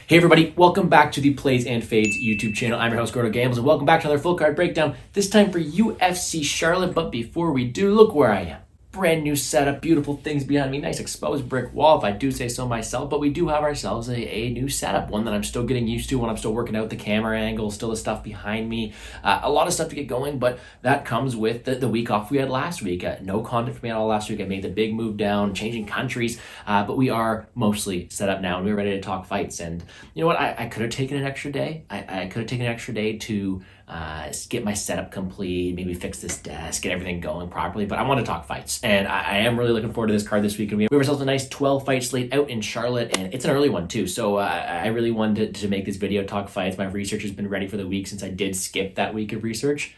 Hey everybody, welcome back to the Plays and Fades YouTube channel. I'm your host, Gordo Gambles, and welcome back to another full card breakdown, this time for UFC Charlotte. But before we do, look where I am. Brand new setup, beautiful things behind me, nice exposed brick wall, if I do say so myself. But we do have ourselves a new setup, one that I'm still getting used to, one I'm still working out the camera angle, still the stuff behind me. A lot of stuff to get going, but that comes with the week off we had last week. No content for me at all last week. I made the big move down, changing countries, but we are mostly set up now, and we're ready to talk fights. And you know what? I could have taken an extra day. I could have taken an extra day to get my setup complete, maybe fix this desk, get everything going properly, but I want to talk fights. And I am really looking forward to this card this week. And we have ourselves a nice 12 fight slate out in Charlotte, and it's an early one too. So I really wanted to make this video talk fights. My research has been ready for the week since I did skip that week of research.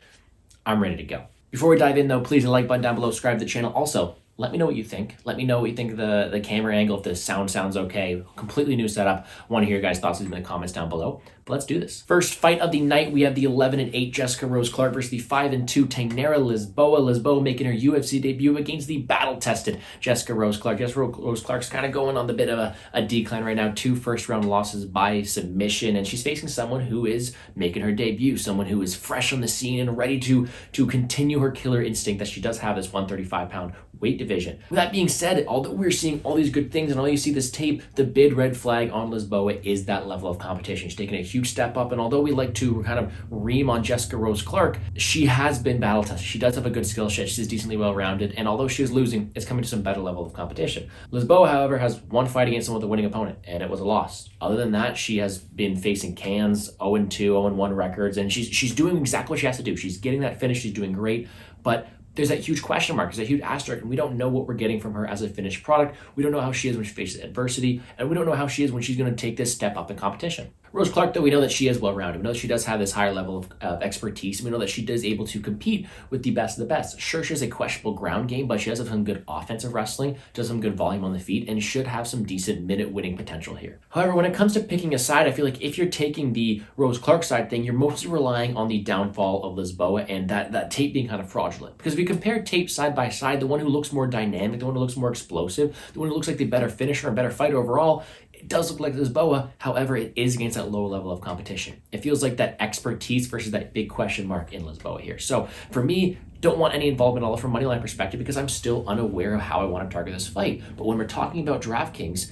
I'm ready to go. Before we dive in though, please hit the like button down below, subscribe to the channel. Also, let me know what you think. Let me know what you think of the camera angle, if the sound sounds okay. Completely new setup. Want to hear your guys' thoughts in the comments down below. But let's do this. First fight of the night, we have the 11-8 Jessica Rose Clark versus the 5-2 Tainara Lisboa. Lisboa making her UFC debut against the battle-tested Jessica Rose Clark. Jessica Rose Clark's kind of going on the bit of a decline right now. 2 first-round losses by submission, and she's facing someone who is making her debut, someone who is fresh on the scene and ready to continue her killer instinct that she does have this 135-pound weight division. With that being said, although we're seeing all these good things and all you see this tape, the big red flag on Lisboa is that level of competition. She's taking a huge step up, and although we like to kind of ream on Jessica Rose Clark, she has been battle tested. She does have a good skill set. She's decently well-rounded, and although she is losing, it's coming to some better level of competition. Lisboa, however, has one fight against someone with a winning opponent, and it was a loss. Other than that, she has been facing cans, 0-2, 0-1 records, and she's doing exactly what she has to do. She's getting that finish. She's doing great, but there's that huge question mark, there's a huge asterisk, and we don't know what we're getting from her as a finished product. We don't know how she is when she faces adversity, and we don't know how she is when she's going to take this step up in competition. Rose Clark, though, we know that she is well-rounded. We know that she does have this higher level of expertise, and we know that she is able to compete with the best of the best. Sure, she has a questionable ground game, but she does have some good offensive wrestling, does some good volume on the feet, and should have some decent minute-winning potential here. However, when it comes to picking a side, I feel like if you're taking the Rose Clark side thing, you're mostly relying on the downfall of Lisboa and that tape being kind of fraudulent. Because if we compare tape side by side, the one who looks more dynamic, the one who looks more explosive, the one who looks like the better finisher and better fighter overall, it does look like Lisboa. However, it is against that lower level of competition. It feels like that expertise versus that big question mark in Lisboa here. So for me, don't want any involvement at all from a moneyline perspective because I'm still unaware of how I want to target this fight. But when we're talking about DraftKings,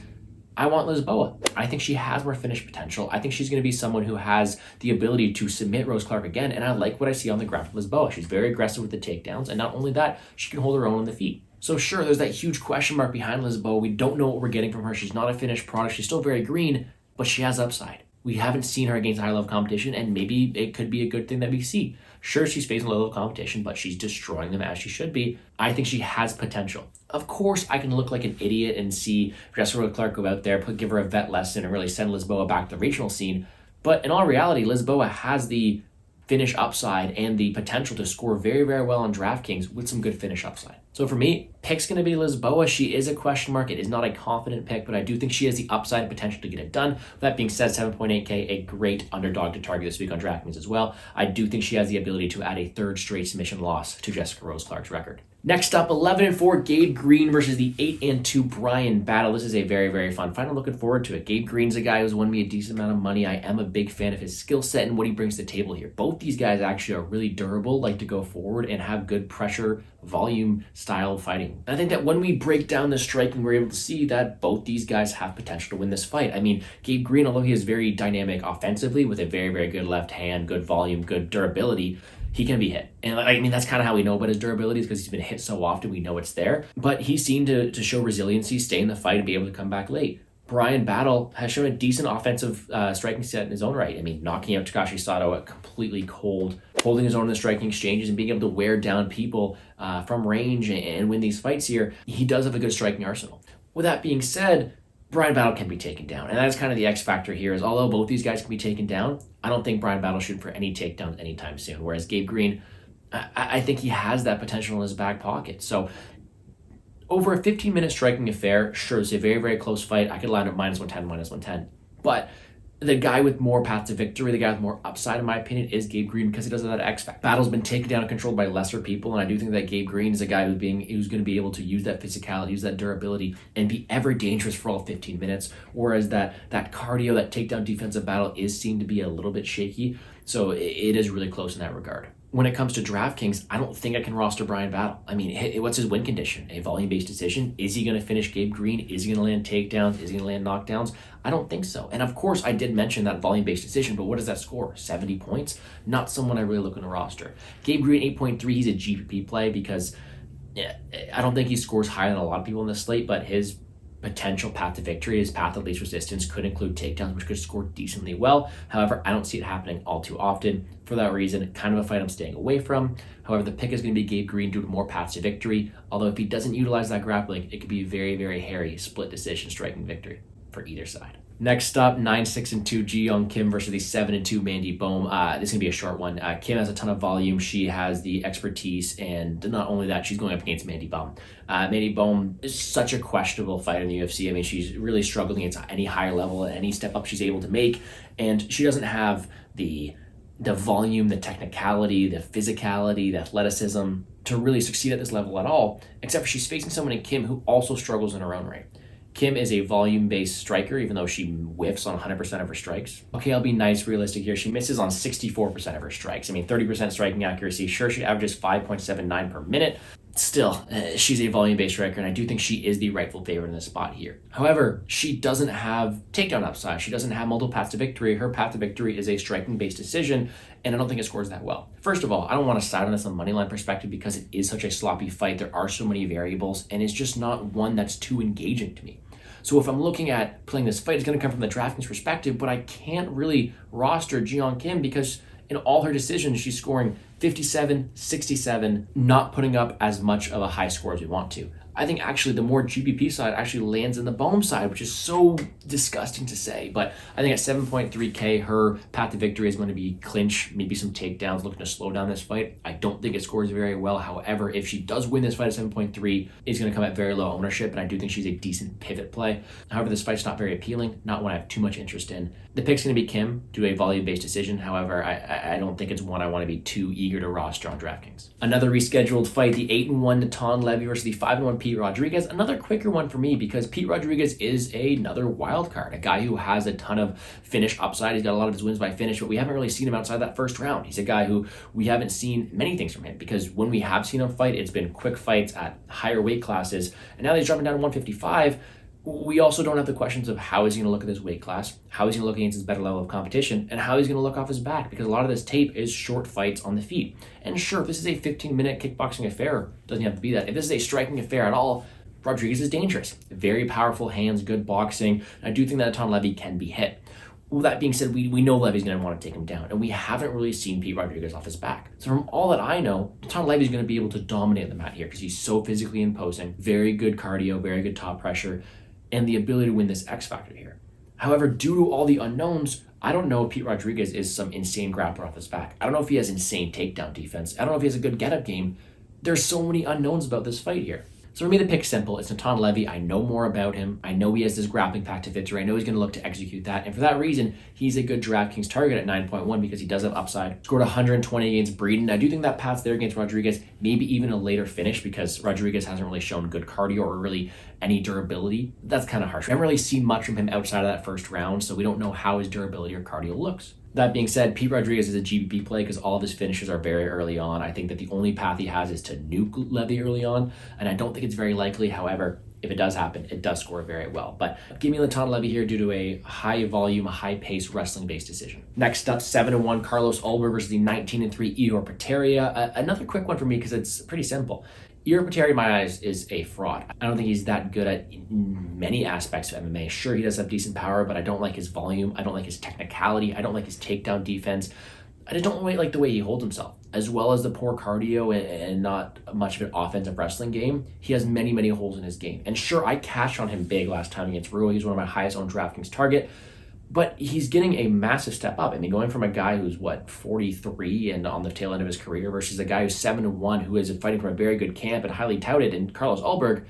I want Lisboa. I think she has more finish potential. I think she's going to be someone who has the ability to submit Rose Clark again, and I like what I see on the ground with Lisboa. She's very aggressive with the takedowns, and not only that, she can hold her own on the feet. So sure, there's that huge question mark behind Lisboa. We don't know what we're getting from her. She's not a finished product. She's still very green, but she has upside. We haven't seen her against high level competition, and maybe it could be a good thing that we see. Sure, she's facing a level of competition, but she's destroying them as she should be. I think she has potential. Of course, I can look like an idiot and see Jessica Clark go out there, give her a vet lesson, and really send Lisboa back to the regional scene. But in all reality, Lisboa has the finish upside and the potential to score very, very well on DraftKings with some good finish upside. So for me, pick's going to be Lisboa. She is a question mark. It is not a confident pick, but I do think she has the upside and potential to get it done. With that being said, 7.8K, a great underdog to target this week on DraftKings as well. I do think she has the ability to add a third straight submission loss to Jessica Rose Clark's record. Next up, 11-4 Gabe Green versus the 8-2 Brian Battle. This is a very, very fun fight. I'm looking forward to it. Gabe Green's a guy who's won me a decent amount of money. I am a big fan of his skill set and what he brings to the table here. Both these guys actually are really durable, like to go forward and have good pressure, volume, style fighting. And I think that when we break down the striking, we're able to see that both these guys have potential to win this fight. I mean, Gabe Green, although he is very dynamic offensively with a very, very good left hand, good volume, good durability, he can be hit. And I mean, that's kind of how we know about his durability, is because he's been hit so often, we know it's there. But he seemed to show resiliency, stay in the fight, and be able to come back late. Brian Battle has shown a decent offensive striking set in his own right. I mean, knocking out Takashi Sato at completely cold, holding his own in the striking exchanges, and being able to wear down people from range and win these fights here. He does have a good striking arsenal. With that being said, Brian Battle can be taken down. And that's kind of the X factor here, is although both these guys can be taken down, I don't think Brian Battle shooting for any takedowns anytime soon. Whereas Gabe Green, I think he has that potential in his back pocket. So over a 15-minute striking affair, sure, it's a very, very close fight. I could line up -110, -110. But The guy with more paths to victory, the guy with more upside, in my opinion, is Gabe Green because he doesn't have that X factor. Battle's been taken down and controlled by lesser people, and I do think that Gabe Green is a guy who's going to be able to use that physicality, use that durability, and be ever dangerous for all 15 minutes. Whereas that cardio, that takedown defensive battle is seen to be a little bit shaky, so it is really close in that regard. When it comes to DraftKings, I don't think I can roster Bryan Battle. I mean, what's his win condition? A volume-based decision? Is he going to finish Gabe Green? Is he going to land takedowns? Is he going to land knockdowns? I don't think so. And of course, I did mention that volume-based decision, but what does that score? 70 points? Not someone I really look in a roster. Gabe Green, 8.3, he's a GPP play because I don't think he scores higher than a lot of people in this slate, but his potential path to victory, his path of least resistance, could include takedowns, which could score decently well. However, I don't see it happening all too often. For that reason, kind of a fight I'm staying away from. However, the pick is going to be Gabe Green due to more paths to victory. Although if he doesn't utilize that grappling, it could be a very, very hairy split decision striking victory for either side. Next up, 9-6-2 Ji-Young Kim versus the 7-2 Mandy Bohm. This is going to be a short one. Kim has a ton of volume. She has the expertise, and not only that, she's going up against Mandy Bohm. Mandy Bohm is such a questionable fighter in the UFC. I mean, she's really struggling against any higher level, any step up she's able to make, and she doesn't have the volume, the technicality, the physicality, the athleticism to really succeed at this level at all, except for she's facing someone in Kim who also struggles in her own right. Kim is a volume-based striker, even though she whiffs on 100% of her strikes. Okay, I'll be nice, realistic here. She misses on 64% of her strikes. I mean, 30% striking accuracy. Sure, she averages 5.79 per minute. Still, she's a volume-based striker, and I do think she is the rightful favorite in this spot here. However, she doesn't have takedown upside. She doesn't have multiple paths to victory. Her path to victory is a striking-based decision, and I don't think it scores that well. First of all, I don't want to side on this on a moneyline perspective because it is such a sloppy fight. There are so many variables, and it's just not one that's too engaging to me. So if I'm looking at playing this fight, it's going to come from the DraftKings perspective, but I can't really roster Ji-Young Kim because in all her decisions, she's scoring 57, 67, not putting up as much of a high score as we want to. I think actually the more GPP side actually lands in the Bohm side, which is so disgusting to say. But I think at 7.3K, her path to victory is going to be clinch, maybe some takedowns, looking to slow down this fight. I don't think it scores very well. However, if she does win this fight at 7.3, it's going to come at very low ownership, and I do think she's a decent pivot play. However, this fight's not very appealing, not one I have too much interest in. The pick's going to be Kim, do a volume-based decision. However, I don't think it's one I want to be too eager to roster on DraftKings. Another rescheduled fight, the 8-1 Natan Levy versus the 5-1 Pete Rodriguez. Another quicker one for me because Pete Rodriguez is another wild card, a guy who has a ton of finish upside. He's got a lot of his wins by finish, but we haven't really seen him outside that first round. He's a guy who we haven't seen many things from him because when we have seen him fight, it's been quick fights at higher weight classes, and now he's dropping down to 155. We also don't have the questions of how is he going to look at this weight class, how he's going to look against his better level of competition, and how he's going to look off his back, because a lot of this tape is short fights on the feet. And sure, if this is a 15-minute kickboxing affair, doesn't have to be that. If this is a striking affair at all, Rodriguez is dangerous. Very powerful hands, good boxing. I do think that Natan Levy can be hit. Well, that being said, we know Levy's going to want to take him down, and we haven't really seen Pete Rodriguez off his back. So from all that I know, Natan Levy's going to be able to dominate the mat here because he's so physically imposing, very good cardio, very good top pressure, and the ability to win this X factor here. However, due to all the unknowns, I don't know if Pete Rodriguez is some insane grappler off his back. I don't know if he has insane takedown defense. I don't know if he has a good get-up game. There's so many unknowns about this fight here. So for me, the pick's simple. It's Natan Levy. I know more about him. I know he has this grappling path to victory. I know he's going to look to execute that. And for that reason, he's a good DraftKings target at 9.1 because he does have upside. Scored 120 against Breeden. I do think that path's there against Rodriguez. Maybe even a later finish because Rodriguez hasn't really shown good cardio or really any durability. That's kind of harsh. We haven't really seen much from him outside of that first round, so we don't know how his durability or cardio looks. That being said, Pete Rodriguez is a GPP play because all of his finishes are very early on. I think that the only path he has is to nuke Levy early on, and I don't think it's very likely. However, if it does happen, it does score very well. But give me Natan Levy here due to a high volume, high pace wrestling-based decision. Next up, 7-1 Carlos Ulberg versus the 19-3 Ihor Potieria. Another quick one for me because it's pretty simple. Ihor Potieria, in my eyes, is a fraud. I don't think he's that good at many aspects of MMA. Sure, he does have decent power, but I don't like his volume. I don't like his technicality. I don't like his takedown defense. I just don't really like the way he holds himself. As well as the poor cardio and not much of an offensive wrestling game, he has many, many holes in his game. And sure, I cashed on him big last time against Rua. He's one of my highest owned DraftKings target. But he's getting a massive step up. I mean, going from a guy who's, 43 and on the tail end of his career versus a guy who's 7-1 who is fighting from a very good camp and highly touted, and Carlos Ulberg,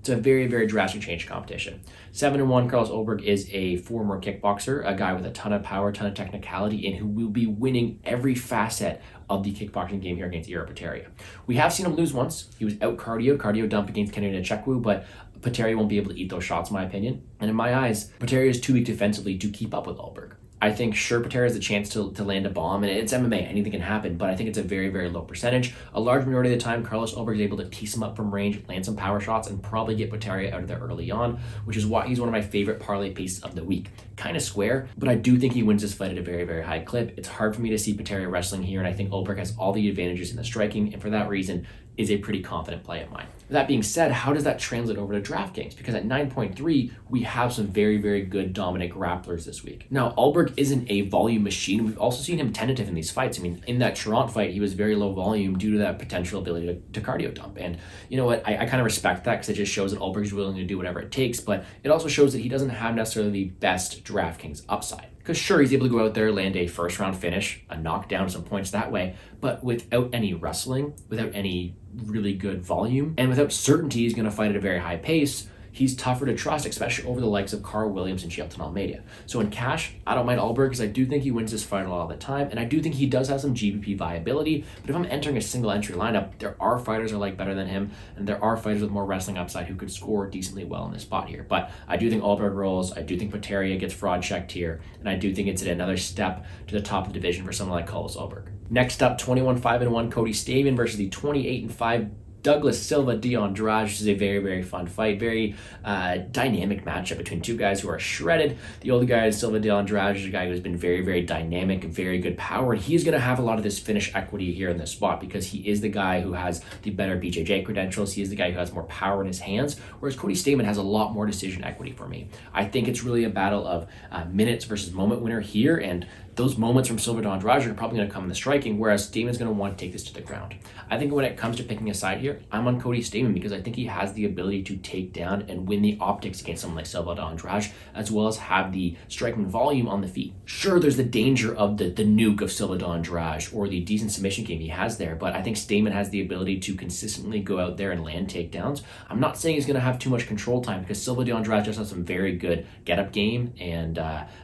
It's a very, very drastic change in competition. 7-1, Carlos Ulberg is a former kickboxer, a guy with a ton of power, ton of technicality, and who will be winning every facet of the kickboxing game here against Potieria. We have seen him lose once. He was out cardio dump against Kennedy Nchekwu, but Potieria won't be able to eat those shots, in my opinion. And in my eyes, Potieria is too weak defensively to keep up with Ulberg. I think sure, Potieria has a chance to land a bomb, and it's MMA, anything can happen, but I think it's a very, very low percentage. A large majority of the time, Carlos Ulberg is able to piece him up from range, land some power shots, and probably get Potieria out of there early on, which is why he's one of my favorite parlay pieces of the week. Kind of square, but I do think he wins this fight at a very, very high clip. It's hard for me to see Potieria wrestling here, and I think Ulberg has all the advantages in the striking, and for that reason, is a pretty confident play of mine. That being said, how does that translate over to DraftKings? Because at 9.3, we have some very, very good dominant grapplers this week. Now, Ulberg isn't a volume machine. We've also seen him tentative in these fights. I mean, in that Toronto fight, he was very low volume due to that potential ability to cardio dump. And you know what? I kind of respect that because it just shows that Ulberg is willing to do whatever it takes, but it also shows that he doesn't have necessarily the best DraftKings upside. Because sure, he's able to go out there, land a first round finish, a knockdown, some points that way, but without any wrestling, without any really good volume, and without certainty he's going to fight at a very high pace, he's tougher to trust, especially over the likes of Carl Williams and Shelton Almeida. So in cash, I don't mind Ulberg because I do think he wins this fight a lot of the time, and I do think he does have some GPP viability, but if I'm entering a single entry lineup, there are fighters I like better than him, and there are fighters with more wrestling upside who could score decently well in this spot here. But I do think Ulberg rolls, I do think Potieria gets fraud checked here, and I do think it's another step to the top of the division for someone like Carlos Ulberg. Next up, 21-5-1 Cody Stamann versus the 28-5 Douglas Silva de Andrade. This is a very, very fun fight. Very dynamic matchup between two guys who are shredded. The older guy, Silva de Andrade, is a guy who's been very, very dynamic, very good power. And he's going to have a lot of this finish equity here in this spot because he is the guy who has the better BJJ credentials. He is the guy who has more power in his hands, whereas Cody Stamann has a lot more decision equity for me. I think it's really a battle of minutes versus moment winner here, and those moments from Silva de Andrade are probably going to come in the striking, whereas Stamann's going to want to take this to the ground. I think when it comes to picking a side here, I'm on Cody Stamann because I think he has the ability to take down and win the optics against someone like Silva de Andrade, as well as have the striking volume on the feet. Sure, there's the danger of the nuke of Silva de Andrade or the decent submission game he has there, but I think Stamann has the ability to consistently go out there and land takedowns. I'm not saying he's going to have too much control time because Silva de Andrade just has some very good get-up game and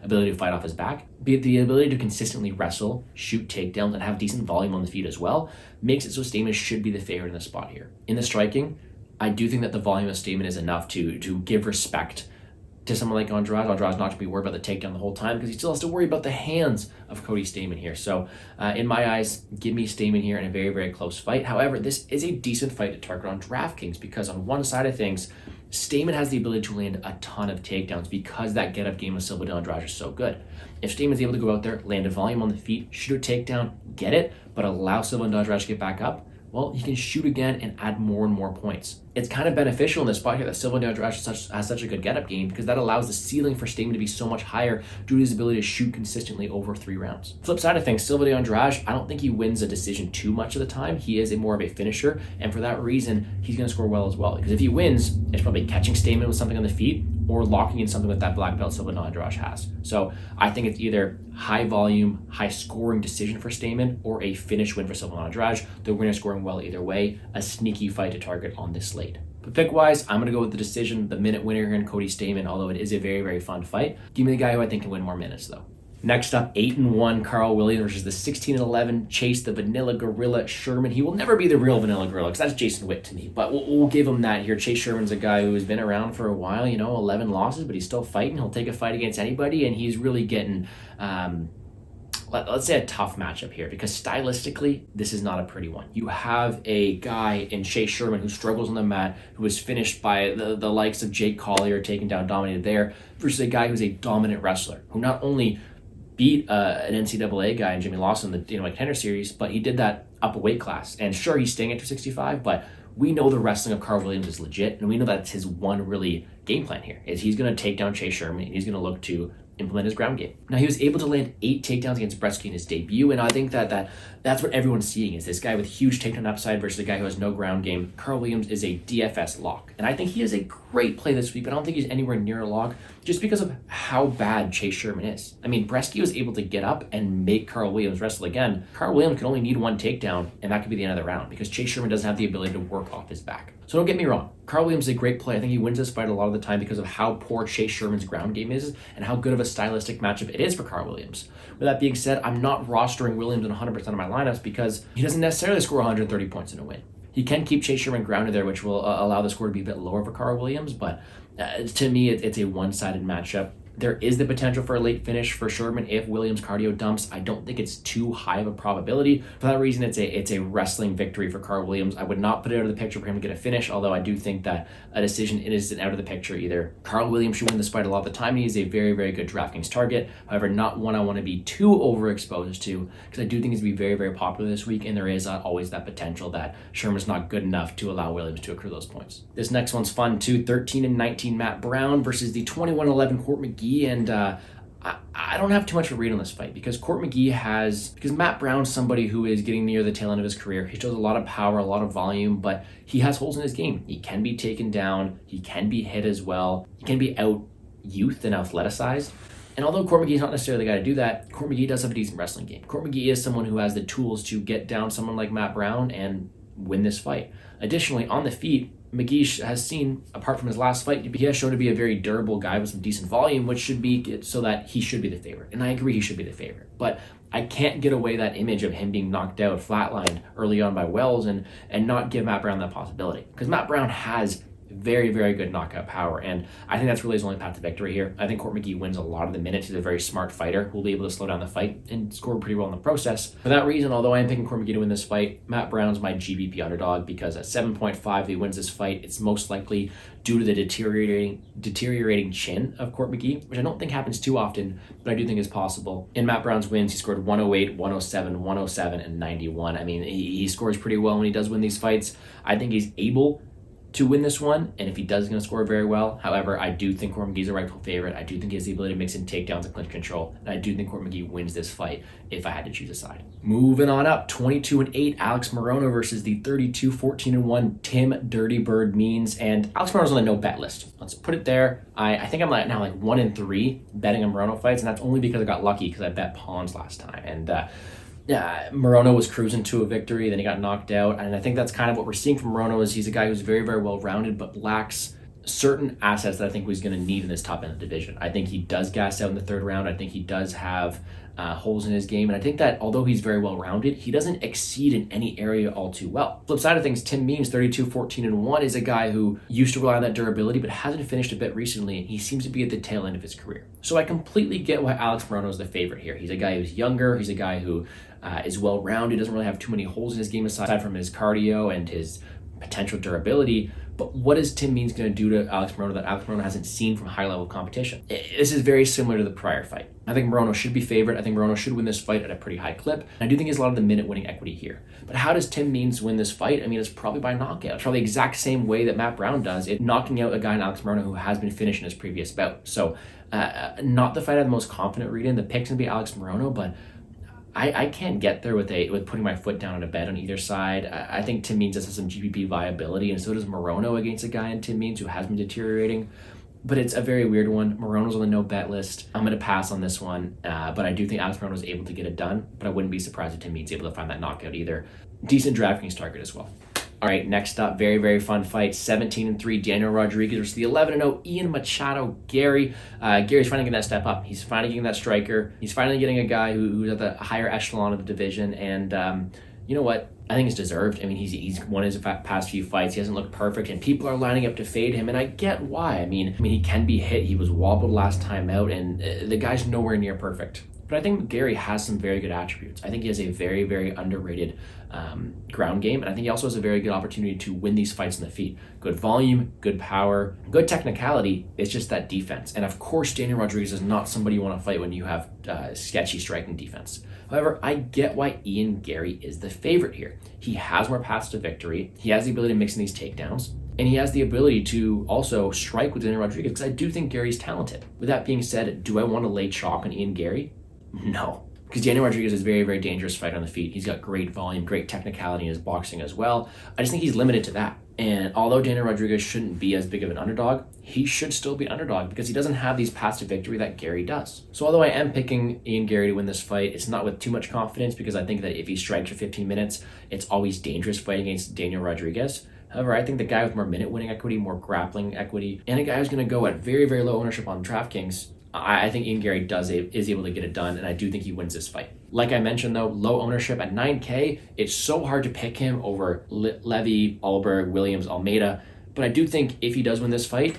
ability to fight off his back. Be it the ability to consistently wrestle, shoot takedowns, and have decent volume on the feet as well, makes it so Stamann should be the favorite in the spot here. In the striking, I do think that the volume of Stamann is enough to give respect to someone like Andrade. Andrade's not going to be worried about the takedown the whole time because he still has to worry about the hands of Cody Stamann here. So in my eyes, give me Stamann here in a very, very close fight. However, this is a decent fight to target on DraftKings because on one side of things, Stamann has the ability to land a ton of takedowns because that get-up game of Silva de Andrade is so good. If Stamann's able to go out there, land a volume on the feet, shoot a takedown, get it, but allow Silva de Andrade to get back up, well, he can shoot again and add more and more points. It's kind of beneficial in this spot here that Silva de Andrade has such a good get-up game because that allows the ceiling for Stamann to be so much higher due to his ability to shoot consistently over 3 rounds. Flip side of things, Silva de Andrade, I don't think he wins a decision too much of the time. He is more of a finisher, and for that reason, he's going to score well as well. Because if he wins, it's probably catching Stamann with something on the feet or locking in something with that black belt Silva de Andrade has. So I think it's either high volume, high scoring decision for Stamann or a finish win for Silva de Andrade. The winner scoring well either way. A sneaky fight to target on this slate. But pick-wise, I'm going to go with the decision, the minute winner here in Cody Stamann, although it is a very, very fun fight. Give me the guy who I think can win more minutes, though. Next up, 8-1 Carl Williams versus the 16-11 Chase the Vanilla Gorilla Sherman. He will never be the real Vanilla Gorilla because that's Jason Witt to me, but we'll give him that here. Chase Sherman's a guy who has been around for a while, 11 losses, but he's still fighting. He'll take a fight against anybody, and he's really getting, let's say, a tough matchup here because stylistically, this is not a pretty one. You have a guy in Chase Sherman who struggles on the mat, who is finished by the likes of Jake Collier, taken down, dominated there, versus a guy who's a dominant wrestler who not only beat an NCAA guy in Jimmy Lawson in the Dana White Contender Series, but he did that up a weight class. And sure, he's staying at 265, but we know the wrestling of Carl Williams is legit, and we know that's his one really game plan here, is he's going to take down Chase Sherman, and he's going to look to implement his ground game. Now, he was able to land 8 takedowns against Bresky in his debut, and I think that's what everyone's seeing, is this guy with huge takedown upside versus a guy who has no ground game. Carl Williams is a DFS lock, and I think he is a great play this week, but I don't think he's anywhere near a lock. just because of how bad Chase Sherman is. I mean, Bresky was able to get up and make Carl Williams wrestle again. Carl Williams can only need one takedown, and that could be the end of the round because Chase Sherman doesn't have the ability to work off his back. So don't get me wrong, Carl Williams is a great play. I think he wins this fight a lot of the time because of how poor Chase Sherman's ground game is and how good of a stylistic matchup it is for Carl Williams. With that being said, I'm not rostering Williams in 100% of my lineups because he doesn't necessarily score 130 points in a win. He can keep Chase Sherman grounded there, which will allow the score to be a bit lower for Carl Williams, but to me, it's a one-sided matchup. There is the potential for a late finish for Sherman if Williams cardio dumps. I don't think it's too high of a probability. For that reason, it's a wrestling victory for Carl Williams. I would not put it out of the picture for him to get a finish, although I do think that a decision isn't out of the picture either. Carl Williams should win this fight a lot of the time. He's a very, very good DraftKings target. However, not one I want to be too overexposed to because I do think he's going to be very, very popular this week, and there is always that potential that Sherman's not good enough to allow Williams to accrue those points. This next one's fun too. 13-19 Matt Brown versus the 21-11 Court McGee. And I don't have too much to read on this fight because Matt Brown's somebody who is getting near the tail end of his career. He shows a lot of power, a lot of volume, but he has holes in his game. He can be taken down. He can be hit as well. He can be out-youthed and athleticized. And although Court McGee's not necessarily the guy to do that, Court McGee does have a decent wrestling game. Court McGee is someone who has the tools to get down someone like Matt Brown and win this fight. Additionally, on the feet, McGee has seen, apart from his last fight, he has shown to be a very durable guy with some decent volume, which should be so that he should be the favorite. And I agree he should be the favorite. But I can't get away that image of him being knocked out, flatlined early on by Wells and not give Matt Brown that possibility. Because Matt Brown has very, very good knockout power, and I think that's really his only path to victory here. I think Court McGee wins a lot of the minutes. He's a very smart fighter who will be able to slow down the fight and score pretty well in the process. For that reason, although I am picking Court McGee to win this fight, Matt Brown's my GBP underdog because at 7.5, if he wins this fight, it's most likely due to the deteriorating chin of Court McGee, which I don't think happens too often, but I do think is possible. In Matt Brown's wins, he scored 108, 107, 107, and 91. I mean, he scores pretty well when he does win these fights. I think he's able to win this one, and if he does, he's going to score very well. However, I do think Court McGee's a rightful favorite. I do think he has the ability to mix in takedowns and clinch control, and I do think Court McGee wins this fight if I had to choose a side. Moving on up, 22-8, Alex Morono versus the 32-14-1 Tim Dirty Bird Means, and Alex Morono's on the no bet list. Let's put it there. I think I'm now 1-3 betting on Morono fights, and that's only because I got lucky because I bet pawns last time, and Morono was cruising to a victory, then he got knocked out, and I think that's kind of what we're seeing from Morono is he's a guy who's very, very well-rounded but lacks certain assets that I think he's going to need in this top end of the division. I think he does gas out in the third round. I think he does have holes in his game, and I think that although he's very well-rounded, he doesn't exceed in any area all too well. Flip side of things, Tim Means, 32-14-1, is a guy who used to rely on that durability but hasn't finished a bit recently, and he seems to be at the tail end of his career. So I completely get why Alex Morono is the favorite here. He's a guy who's younger. He's a guy who is well-rounded, doesn't really have too many holes in his game aside from his cardio and his potential durability. But what is Tim Means going to do to Alex Morono that Alex Morono hasn't seen from high-level competition? This is very similar to the prior fight. I think Morono should be favored. I think Morono should win this fight at a pretty high clip. And I do think he has a lot of the minute-winning equity here. But how does Tim Means win this fight? I mean, it's probably by knockout. It's probably the exact same way that Matt Brown does it, knocking out a guy in Alex Morono who has been finished in his previous bout. So not the fight I have the most confident read in. The pick's going to be Alex Morono, but I can't get there with putting my foot down on a bet on either side. I think Tim Means has some GPP viability, and so does Morono against a guy in Tim Means who has been deteriorating. But it's a very weird one. Morono's on the no bet list. I'm going to pass on this one, but I do think Alex Morono was able to get it done, but I wouldn't be surprised if Tim Means is able to find that knockout either. Decent DraftKings target as well. All right, next up, very, very fun fight. 17-3, Daniel Rodriguez versus the 11-0, Ian Machado, Garry. Gary's finally getting that step up. He's finally getting that striker. He's finally getting a guy who's at the higher echelon of the division. And you know what? I think it's deserved. I mean, he's won his past few fights. He hasn't looked perfect, and people are lining up to fade him, and I get why. I mean, he can be hit. He was wobbled last time out, and the guy's nowhere near perfect. But I think Garry has some very good attributes. I think he has a very, very underrated ground game, and I think he also has a very good opportunity to win these fights on the feet. Good volume, good power, good technicality. It's just that defense. And of course, Daniel Rodriguez is not somebody you want to fight when you have sketchy striking defense. However, I get why Ian Garry is the favorite here. He has more paths to victory. He has the ability to mix in these takedowns. And he has the ability to also strike with Daniel Rodriguez, because I do think Gary's talented. With that being said, do I want to lay chalk on Ian Garry? No. because Daniel Rodriguez is a very, very dangerous fighter on the feet. He's got great volume, great technicality in his boxing as well. I just think he's limited to that. And although Daniel Rodriguez shouldn't be as big of an underdog, he should still be an underdog because he doesn't have these paths to victory that Garry does. So although I am picking Ian Garry to win this fight, it's not with too much confidence because I think that if he strikes for 15 minutes, it's always dangerous fighting against Daniel Rodriguez. However, I think the guy with more minute winning equity, more grappling equity, and a guy who's going to go at very, very low ownership on DraftKings, I think Ian Garry is able to get it done, and I do think he wins this fight. Like I mentioned, though, low ownership at 9K, it's so hard to pick him over Levy, Ulberg, Williams, Almeida, but I do think if he does win this fight,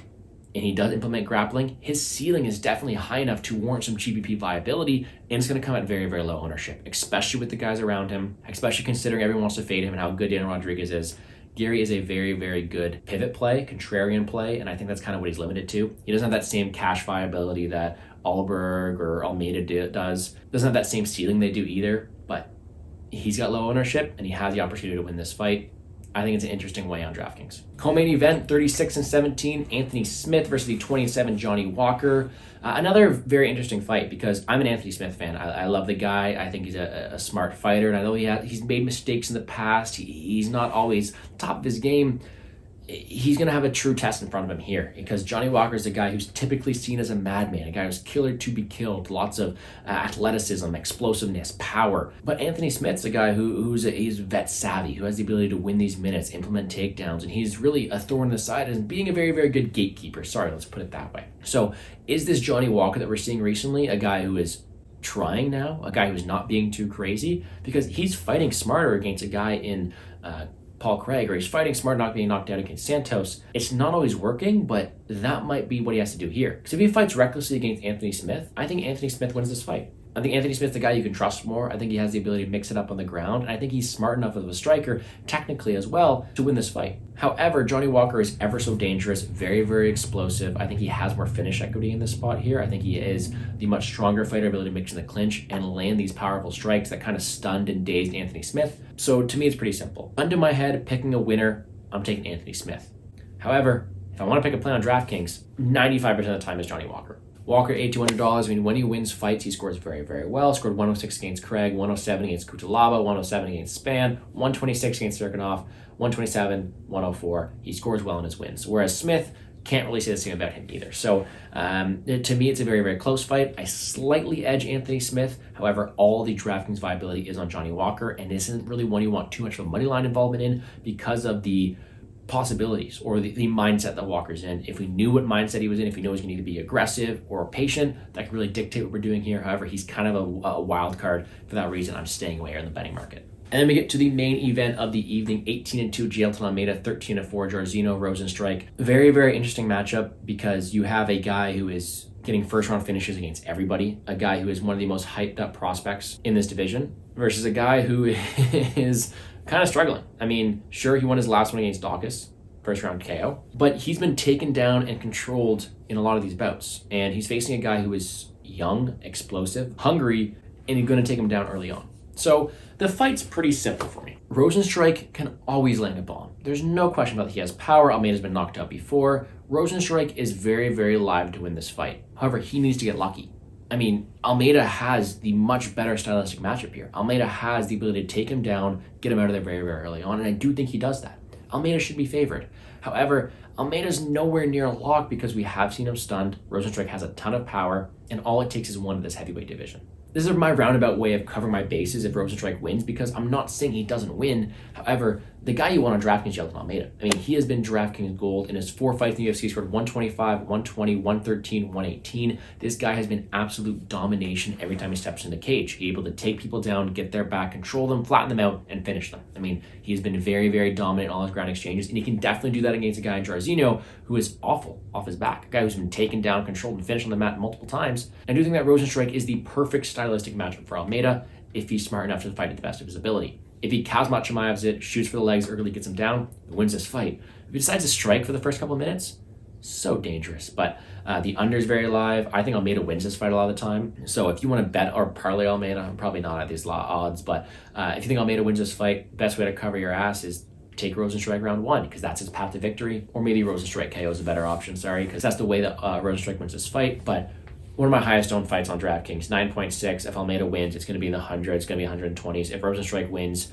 and he does implement grappling, his ceiling is definitely high enough to warrant some GPP viability, and it's going to come at very, very low ownership, especially with the guys around him, especially considering everyone wants to fade him and how good Daniel Rodriguez is. Garry is a very, very good pivot play, contrarian play, and I think that's kind of what he's limited to. He doesn't have that same cash viability that Ulberg or Almeida does. Doesn't have that same ceiling they do either, but he's got low ownership, and he has the opportunity to win this fight. I think it's an interesting way on DraftKings. Co-main event, 36-17, Anthony Smith versus the 27 Johnny Walker. Another very interesting fight because I'm an Anthony Smith fan. I love the guy. I think he's a smart fighter, and I know he's made mistakes in the past. He's not always top of his game. He's going to have a true test in front of him here because Johnny Walker is a guy who's typically seen as a madman, a guy who's killer to be killed, lots of athleticism, explosiveness, power. But Anthony Smith's a guy he's vet savvy, who has the ability to win these minutes, implement takedowns, and he's really a thorn in the side and being a very, very good gatekeeper. Sorry, let's put it that way. So is this Johnny Walker that we're seeing recently a guy who is trying now, a guy who's not being too crazy? Because he's fighting smarter against a guy in Paul Craig, or he's fighting smart, not being knocked out against Santos. It's not always working, but that might be what he has to do here. Because if he fights recklessly against Anthony Smith, I think Anthony Smith wins this fight. I think Anthony Smith's the guy you can trust more. I think he has the ability to mix it up on the ground. And I think he's smart enough of a striker, technically as well, to win this fight. However, Johnny Walker is ever so dangerous, very, very explosive. I think he has more finish equity in this spot here. I think he is the much stronger fighter, ability to mix in the clinch and land these powerful strikes that kind of stunned and dazed Anthony Smith. So to me, it's pretty simple. Gun to my head, picking a winner, I'm taking Anthony Smith. However, if I want to pick a play on DraftKings, 95% of the time is Johnny Walker. Walker, $8,200. I mean, when he wins fights, he scores very, very well. Scored 106 against Craig, 107 against Kutalaba, 107 against Spann, 126 against Serkinov, 127, 104. He scores well in his wins. Whereas Smith, can't really say the same about him either. So to me, it's a very, very close fight. I slightly edge Anthony Smith. However, all the DraftKings viability is on Johnny Walker, and this isn't really one you want too much of a money line involvement in because of the possibilities or the mindset that Walker's in. If we knew what mindset he was in, if we know he's going to either be aggressive or patient, that could really dictate what we're doing here. However, he's kind of a wild card. For that reason, I'm staying away in the betting market. And then we get to the main event of the evening, 18-2 Jailton Almeida, 13-4 Jairzinho Rozenstruik. Very, very interesting matchup because you have a guy who is getting first round finishes against everybody, a guy who is one of the most hyped up prospects in this division versus a guy who is kind of struggling. I mean, sure, he won his last one against Dawkins, first round KO, but he's been taken down and controlled in a lot of these bouts. And he's facing a guy who is young, explosive, hungry, and he's going to take him down early on. So the fight's pretty simple for me. Rozenstruik can always land a bomb. There's no question about that. He has power. Almeida's been knocked out before. Rozenstruik is very, very live to win this fight. However, he needs to get lucky. I mean, Almeida has the much better stylistic matchup here. Almeida has the ability to take him down, get him out of there very, very early on, and I do think he does that. Almeida should be favored. However, Almeida's nowhere near a lock because we have seen him stunned. Rozenstruik has a ton of power, and all it takes is one in this heavyweight division. This is my roundabout way of covering my bases if Rozenstruik wins because I'm not saying he doesn't win. However, the guy you want on DraftKings is Jailton Almeida. I mean, he has been DraftKings gold in his 4 fights in the UFC, scored 125, 120, 113, 118. This guy has been absolute domination every time he steps in the cage. He's able to take people down, get their back, control them, flatten them out, and finish them. I mean, he has been very, very dominant in all his ground exchanges, and he can definitely do that against a guy in Jairzinho who is awful off his back. A guy who's been taken down, controlled, and finished on the mat multiple times. I do think that Rozenstruik is the perfect stylistic matchup for Almeida if he's smart enough to fight at the best of his ability. If he Kazmat Chimaevs it, shoots for the legs early, gets him down, and wins this fight. If he decides to strike for the first couple of minutes, so dangerous. But the under is very live. I think Almeida wins this fight a lot of the time. So if you want to bet or parlay Almeida, I'm probably not at these odds, but if you think Almeida wins this fight, best way to cover your ass is take Rozenstruik round 1 because that's his path to victory. Or maybe Rozenstruik KO is a better option, because that's the way that Rozenstruik wins this fight. But one of my highest owned fights on DraftKings, 9.6. If Almeida wins, it's going to be in the 100s. It's going to be 120s. If Rozenstruik wins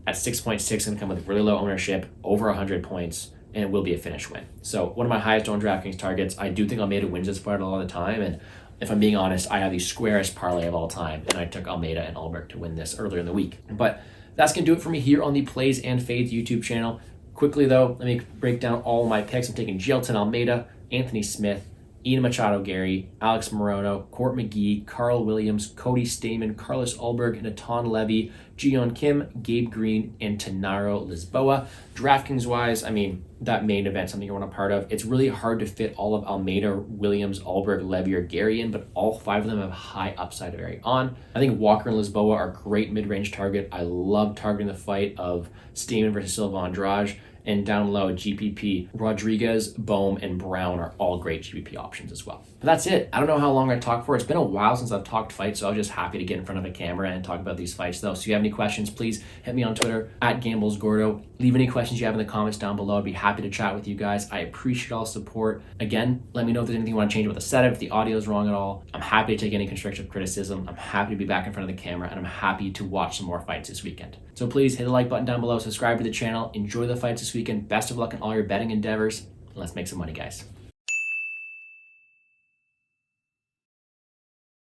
at 6.6, it's going to come with really low ownership, over 100 points, and it will be a finish win. So one of my highest owned DraftKings targets. I do think Almeida wins this fight a lot of the time, and if I'm being honest, I have the squarest parlay of all time, and I took Almeida and Ulberg to win this earlier in the week. But that's going to do it for me here on the Plays and Fades YouTube channel. Quickly, though, let me break down all my picks. I'm taking Gelton Almeida, Anthony Smith, Ian Machado Garry, Alex Morono, Court McGee, Carl Williams, Cody Stamann, Carlos Ulberg, Natan Levy, Jiyeon Kim, Gabe Green, and Tenaro Lisboa. DraftKings-wise, I mean, that main event, something you want a part of. It's really hard to fit all of Almeida, Williams, Ulberg, Levy, or Garry in, but all 5 of them have high upside very on. I think Walker and Lisboa are great mid-range target. I love targeting the fight of Stamann versus Silva Andrade. And down low, GPP, Rodriguez, Bohm, and Brown are all great GPP options as well. But that's it. I don't know how long I talked for. It's been a while since I've talked fights, so I was just happy to get in front of a camera and talk about these fights, though. So if you have any questions, please hit me on Twitter, @GamblesGordo. Leave any questions you have in the comments down below. I'd be happy to chat with you guys. I appreciate all the support. Again, let me know if there's anything you want to change about the setup, if the audio is wrong at all. I'm happy to take any constructive criticism. I'm happy to be back in front of the camera, and I'm happy to watch some more fights this weekend. So please hit the like button down below, subscribe to the channel, enjoy the fights this weekend. Best of luck in all your betting endeavors. Let's make some money, guys.